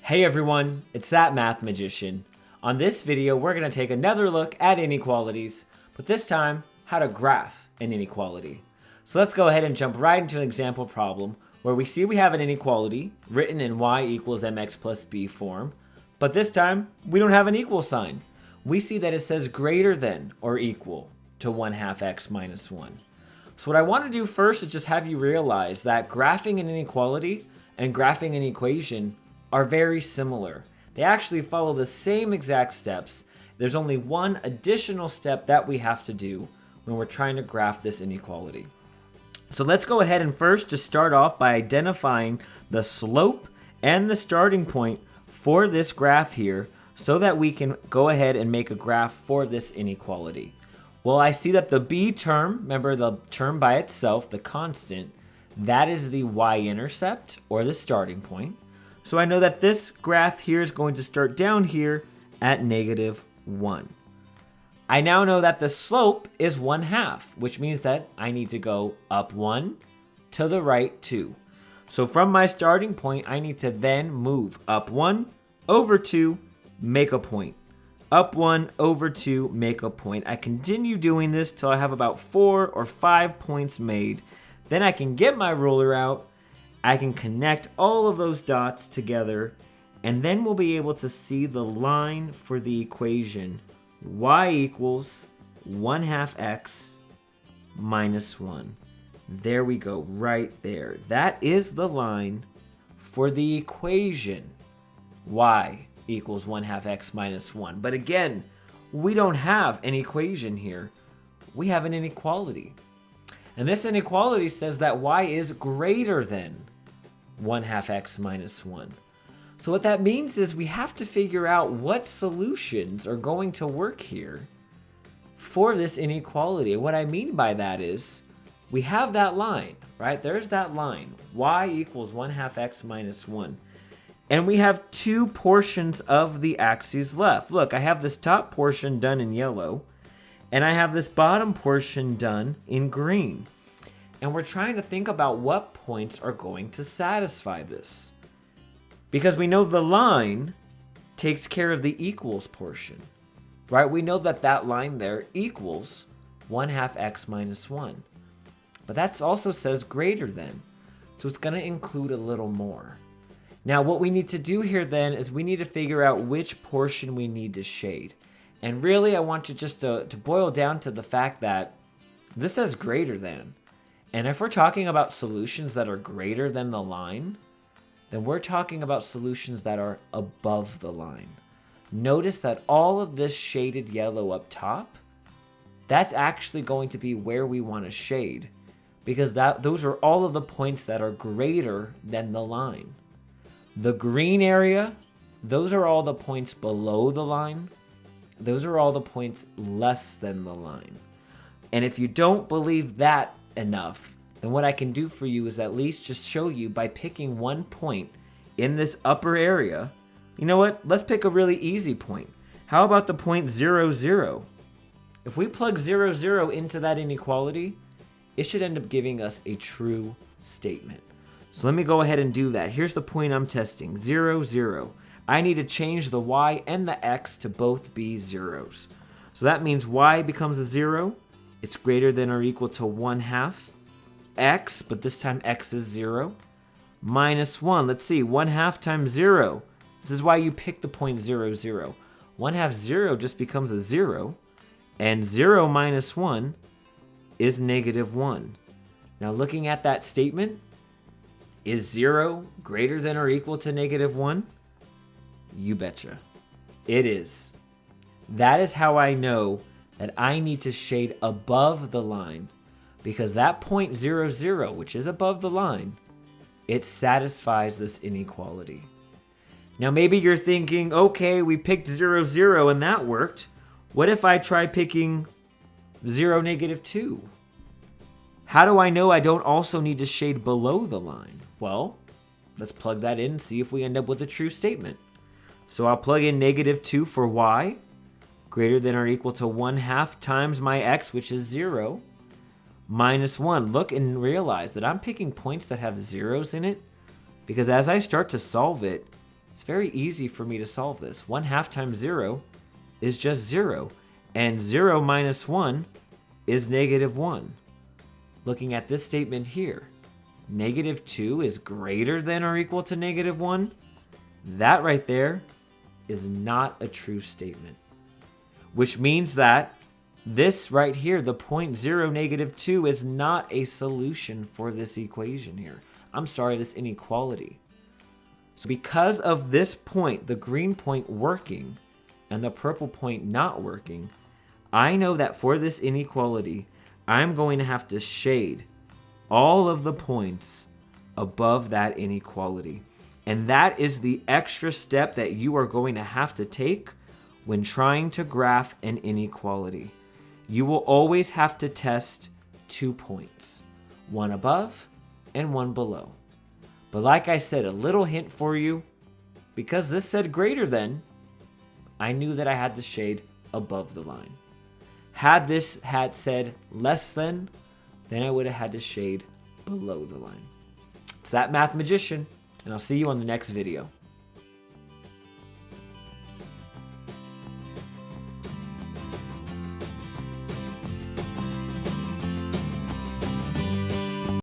Hey everyone, it's that math magician. On this video, we're going to take another look at inequalities, but this time, how to graph an inequality. So let's go ahead and jump right into an example problem where we see we have an inequality written in y equals mx plus b form, but this time, we don't have an equal sign. We see that it says greater than or equal to 1/2 x minus 1. So what I want to do first is just have you realize that graphing an inequality and graphing an equation are very similar. They actually follow the same exact steps. There's only one additional step that we have to do when we're trying to graph this inequality. So let's go ahead and first just start off by identifying the slope and the starting point for this graph here so that we can go ahead and make a graph for this inequality. Well, I see that the b term, remember the term by itself, the constant, that is the y-intercept or the starting point. So I know that this graph here is going to start down here at -1. I now know that the slope is 1/2, which means that I need to go up 1 to the right 2. So from my starting point, I need to then move up 1 over 2, make a point. Up 1 over 2, make a point. I continue doing this till I have about 4 or 5 points made. Then I can get my ruler out. I can connect all of those dots together, and then we'll be able to see the line for the equation y equals 1/2 x minus 1. There we go, right there. That is the line for the equation y equals 1/2 x minus 1. But again, we don't have an equation here. We have an inequality. And this inequality says that y is greater than 1/2 x minus 1. So what that means is we have to figure out what solutions are going to work here for this inequality. And what I mean by that is we have that line, right? There's that line, y equals 1/2 x minus 1. And we have two portions of the axes left. Look, I have this top portion done in yellow, and I have this bottom portion done in green. And we're trying to think about what points are going to satisfy this. Because we know the line takes care of the equals portion, right? We know that that line there equals 1/2 x minus 1. But that also says greater than. So it's going to include a little more. Now what we need to do here then is we need to figure out which portion we need to shade. And really I want you just to boil down to the fact that this says greater than. And if we're talking about solutions that are greater than the line, then we're talking about solutions that are above the line. Notice that all of this shaded yellow up top, that's actually going to be where we want to shade, because those are all of the points that are greater than the line. The green area, those are all the points below the line. Those are all the points less than the line. And if you don't believe that enough, then what I can do for you is at least just show you by picking one point in this upper area. You know what? Let's pick a really easy point. How about the point 0, 0? If we plug 0, 0 into that inequality, it should end up giving us a true statement. So let me go ahead and do that. Here's the point I'm testing, 0, 0. I need to change the y and the x to both be zeros. So that means y becomes a 0. It's greater than or equal to 1/2 x, but this time x is 0, minus 1. Let's see, 1/2 times 0. This is why you pick the point 0, 0. 1/2 0 just becomes a 0, and 0 minus 1 is -1. Now looking at that statement, is 0 greater than or equal to -1? You betcha. It is. That is how I know that I need to shade above the line, because that point 0, 0, which is above the line, it satisfies this inequality. Now maybe you're thinking, okay, we picked 0, 0 and that worked. What if I try picking 0, -2? How do I know I don't also need to shade below the line? Well, let's plug that in and see if we end up with a true statement. So I'll plug in -2 for y, greater than or equal to 1/2 times my x, which is 0, minus 1. Look and realize that I'm picking points that have zeros in it, because as I start to solve it, It's very easy for me to solve this. 1/2 times 0 is just 0. And 0 minus 1 is -1. Looking at this statement here, -2 is greater than or equal to -1. That right there is not a true statement. Which means that this right here, the point 0, -2, is not a solution for this equation here. I'm sorry, this inequality. So because of this point, the green point working and the purple point not working, I know that for this inequality, I'm going to have to shade all of the points above that inequality. And that is the extra step that you are going to have to take when trying to graph an inequality. You will always have to test 2 points, one above and one below. But like I said, a little hint for you, because this said greater than, I knew that I had to shade above the line. Had this had said less than, then I would have had to shade below the line. It's that math magician, and I'll see you on the next video.